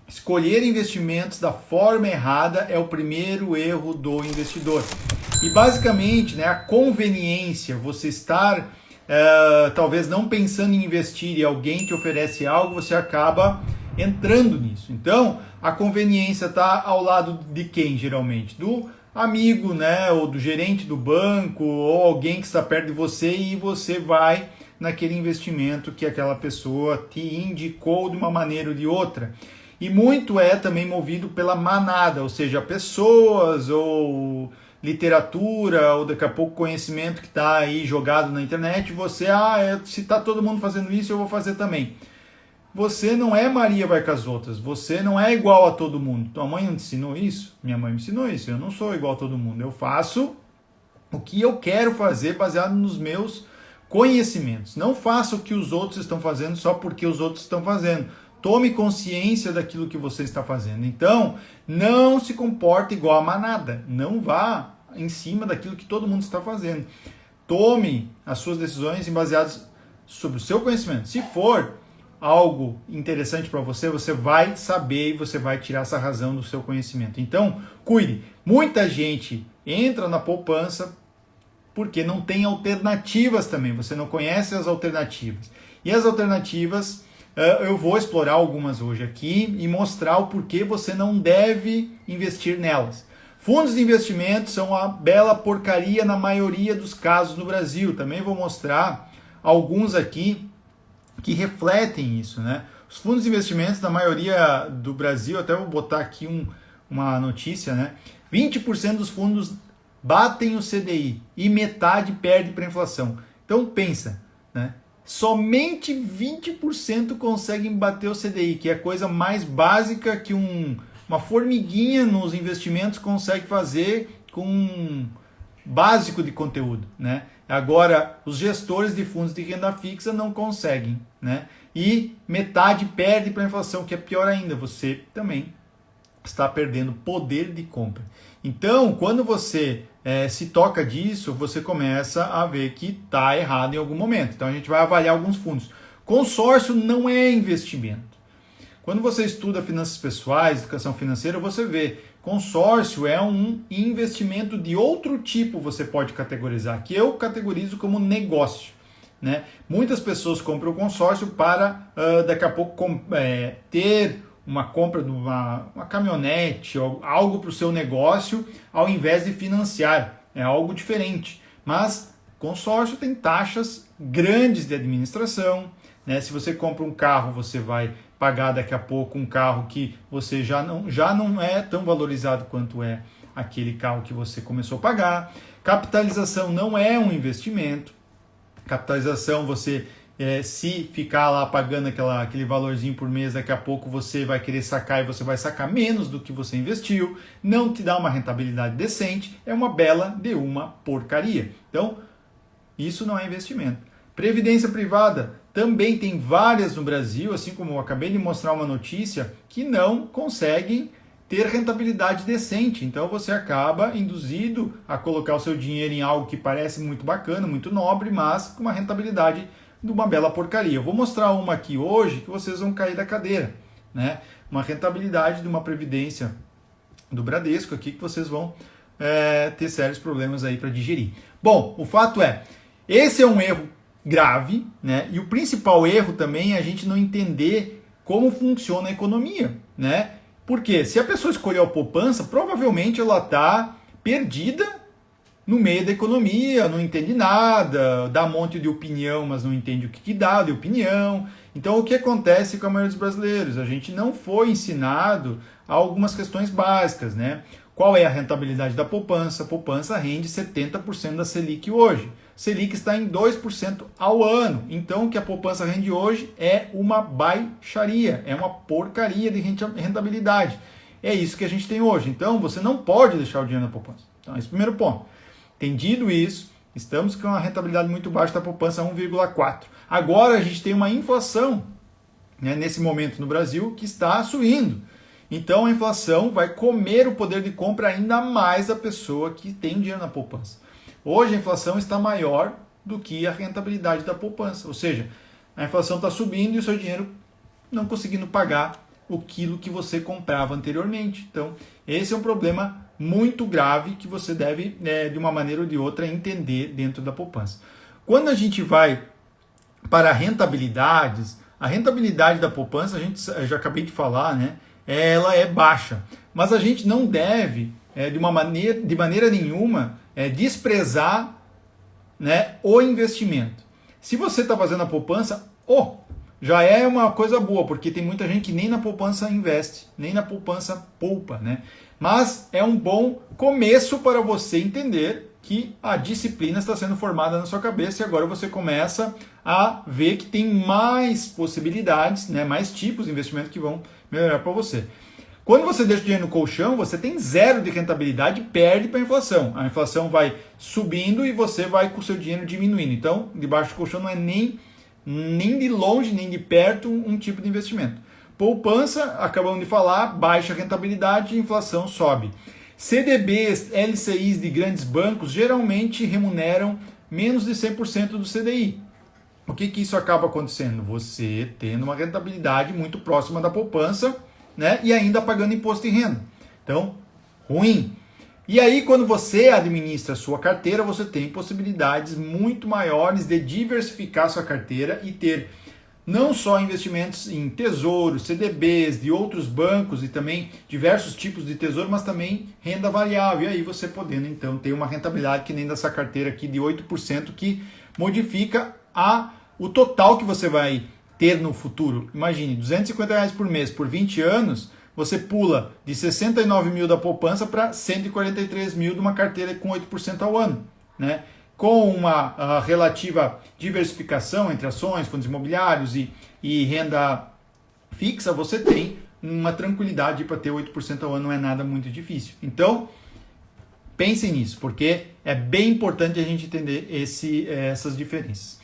escolher investimentos da forma errada é o primeiro erro do investidor. E basicamente, né, a conveniência, você estar talvez não pensando em investir e alguém te oferece algo, você acaba entrando nisso. Então, a conveniência está ao lado de quem, geralmente? Do amigo, né, ou do gerente do banco, ou alguém que está perto de você e você vai naquele investimento que aquela pessoa te indicou de uma maneira ou de outra. E muito é também movido pela manada, ou seja, pessoas ou literatura, ou daqui a pouco conhecimento que está aí jogado na internet, você, se está todo mundo fazendo isso, eu vou fazer também. Você não é Maria vai com as outras, você não é igual a todo mundo. Tua mãe não te ensinou isso? Minha mãe me ensinou isso, eu não sou igual a todo mundo, eu faço o que eu quero fazer baseado nos meus conhecimentos. Não faça o que os outros estão fazendo só porque os outros estão fazendo. Tome consciência daquilo que você está fazendo. Então, não se comporte igual a manada. Não vá em cima daquilo que todo mundo está fazendo. Tome as suas decisões baseadas sobre o seu conhecimento. Se for algo interessante para você, você vai saber e você vai tirar essa razão do seu conhecimento. Então, cuide. Muita gente entra na poupança porque não tem alternativas também. Você não conhece as alternativas. E as alternativas, eu vou explorar algumas hoje aqui e mostrar o porquê você não deve investir nelas. Fundos de investimento são uma bela porcaria na maioria dos casos no Brasil. Também vou mostrar alguns aqui que refletem isso, né? Os fundos de investimentos na maioria do Brasil, até vou botar aqui uma notícia, né? 20% dos fundos batem o CDI e metade perde para a inflação. Então pensa, né? Somente 20% conseguem bater o CDI, que é a coisa mais básica que uma formiguinha nos investimentos consegue fazer com um básico de conteúdo, né? Agora, os gestores de fundos de renda fixa não conseguem, né? E metade perde para a inflação, que é pior ainda, você também está perdendo poder de compra. Então, quando você se toca disso, você começa a ver que está errado em algum momento. Então, a gente vai avaliar alguns fundos. Consórcio não é investimento. Quando você estuda finanças pessoais, educação financeira, você vê consórcio é um investimento de outro tipo, você pode categorizar, que eu categorizo como negócio, né? Muitas pessoas compram o consórcio para daqui a pouco ter uma compra de uma caminhonete ou algo para o seu negócio, ao invés de financiar. É algo diferente. Mas consórcio tem taxas grandes de administração, né? Se você compra um carro, você vai pagar daqui a pouco um carro que você já não é tão valorizado quanto é aquele carro que você começou a pagar. Capitalização não é um investimento. Capitalização, você se ficar lá pagando aquele valorzinho por mês, daqui a pouco você vai querer sacar e você vai sacar menos do que você investiu, não te dá uma rentabilidade decente, é uma bela de uma porcaria. Então, isso não é investimento. Previdência privada, também tem várias no Brasil, assim como eu acabei de mostrar uma notícia, que não conseguem ter rentabilidade decente. Então você acaba induzido a colocar o seu dinheiro em algo que parece muito bacana, muito nobre, mas com uma rentabilidade de uma bela porcaria. Eu vou mostrar uma aqui hoje que vocês vão cair da cadeira, né? Uma rentabilidade de uma previdência do Bradesco aqui que vocês vão ter sérios problemas aí para digerir. Bom, o fato é, esse é um erro grave, né? E o principal erro também é a gente não entender como funciona a economia, né? Porque se a pessoa escolheu a poupança, provavelmente ela está perdida no meio da economia, não entende nada, dá um monte de opinião, mas não entende o que dá de opinião. Então, o que acontece com a maioria dos brasileiros? A gente não foi ensinado a algumas questões básicas, né? Qual é a rentabilidade da poupança? A poupança rende 70% da Selic hoje. Selic está em 2% ao ano. Então, o que a poupança rende hoje é uma baixaria, é uma porcaria de rentabilidade. É isso que a gente tem hoje. Então, você não pode deixar o dinheiro na poupança. Então, esse é o primeiro ponto. Entendido isso, estamos com uma rentabilidade muito baixa da poupança, 1,4. Agora, a gente tem uma inflação, né, nesse momento no Brasil, que está subindo. Então, a inflação vai comer o poder de compra ainda mais da pessoa que tem dinheiro na poupança. Hoje a inflação está maior do que a rentabilidade da poupança, ou seja, a inflação está subindo e o seu dinheiro não conseguindo pagar o quilo que você comprava anteriormente. Então, esse é um problema muito grave que você deve, de uma maneira ou de outra, entender dentro da poupança. Quando a gente vai para rentabilidades, a rentabilidade da poupança, eu já acabei de falar, né? Ela é baixa. Mas a gente não deve, de maneira nenhuma, desprezar, né, o investimento. Se você está fazendo a poupança, já é uma coisa boa, porque tem muita gente que nem na poupança investe, nem na poupança poupa, né? Mas é um bom começo para você entender que a disciplina está sendo formada na sua cabeça e agora você começa a ver que tem mais possibilidades, né, mais tipos de investimento que vão melhorar para você. Quando você deixa o dinheiro no colchão, você tem zero de rentabilidade e perde para a inflação. A inflação vai subindo e você vai com o seu dinheiro diminuindo. Então, debaixo do colchão não é nem de longe, nem de perto um tipo de investimento. Poupança, acabamos de falar, baixa rentabilidade e inflação sobe. CDBs, LCIs de grandes bancos geralmente remuneram menos de 100% do CDI. O que isso acaba acontecendo? Você tendo uma rentabilidade muito próxima da poupança, né, e ainda pagando imposto de renda. Então, ruim. E aí, quando você administra a sua carteira, você tem possibilidades muito maiores de diversificar sua carteira e ter não só investimentos em tesouros, CDBs, de outros bancos e também diversos tipos de tesouro, mas também renda variável. E aí você podendo, então, ter uma rentabilidade que nem dessa carteira aqui de 8%, que modifica o total que você vai ter no futuro. Imagine, R$250 por mês por 20 anos, você pula de 69 mil da poupança para 143 mil de uma carteira com 8% ao ano, né? Com uma relativa diversificação entre ações, fundos imobiliários e renda fixa, você tem uma tranquilidade para ter 8% ao ano, não é nada muito difícil. Então, pensem nisso, porque é bem importante a gente entender essas diferenças.